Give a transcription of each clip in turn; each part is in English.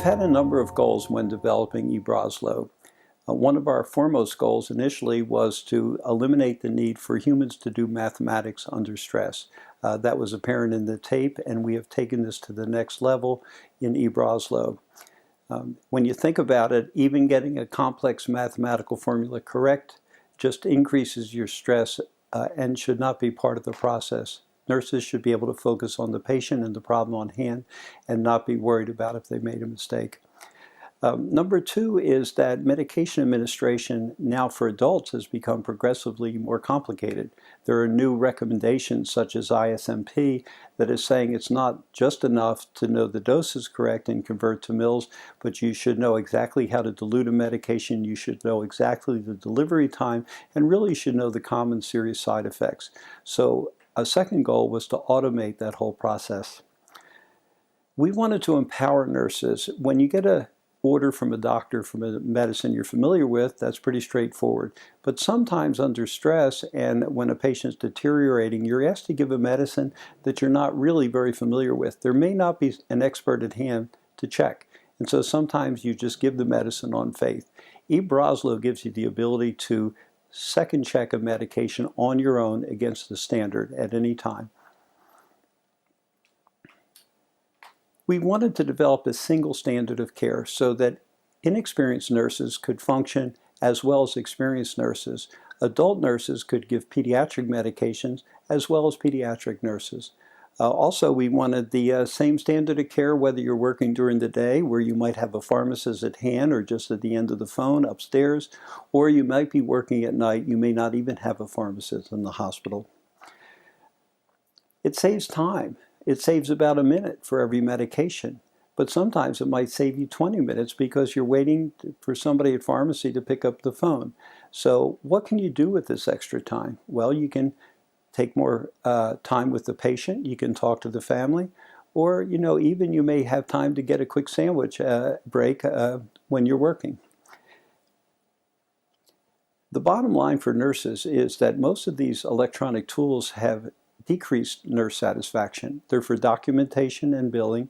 had a number of goals when developing eBroselow. One of our foremost goals initially was to eliminate the need for humans to do mathematics under stress. That was apparent in the tape, and we have taken this to the next level in eBroselow. When you think about it, even getting a complex mathematical formula correct just increases your stress and should not be part of the process. Nurses should be able to focus on the patient and the problem on hand and not be worried about if they made a mistake. Number two is that medication administration now for adults has become progressively more complicated. There are new recommendations such as ISMP that is saying it's not just enough to know the dose is correct and convert to mils, but you should know exactly how to dilute a medication, you should know exactly the delivery time, and really you should know the common serious side effects. So a second goal was to automate that whole process. We wanted to empower nurses. When you get an order from a doctor from a medicine you're familiar with, that's pretty straightforward. But sometimes under stress and when a patient's deteriorating, you're asked to give a medicine that you're not really very familiar with. There may not be an expert at hand to check. And so sometimes you just give the medicine on faith. eBroselow gives you the ability to second check a medication on your own against the standard at any time. We wanted to develop a single standard of care so that inexperienced nurses could function as well as experienced nurses. Adult nurses could give pediatric medications as well as pediatric nurses. Also, we wanted the same standard of care whether you're working during the day where you might have a pharmacist at hand or just at the end of the phone upstairs, or you might be working at night. You may not even have a pharmacist in the hospital. It saves time. It saves about a minute for every medication, but sometimes it might save you 20 minutes because you're waiting for somebody at pharmacy to pick up the phone. So what can you do with this extra time? Well, you can take more time with the patient, you can talk to the family, or even you may have time to get a quick sandwich break when you're working. The bottom line for nurses is that most of these electronic tools have decreased nurse satisfaction. They're for documentation and billing.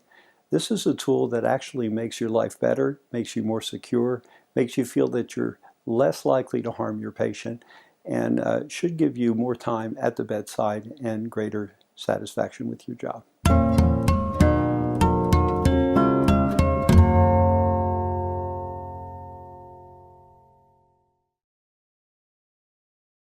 This is a tool that actually makes your life better, makes you more secure, makes you feel that you're less likely to harm your patient, and should give you more time at the bedside and greater satisfaction with your job.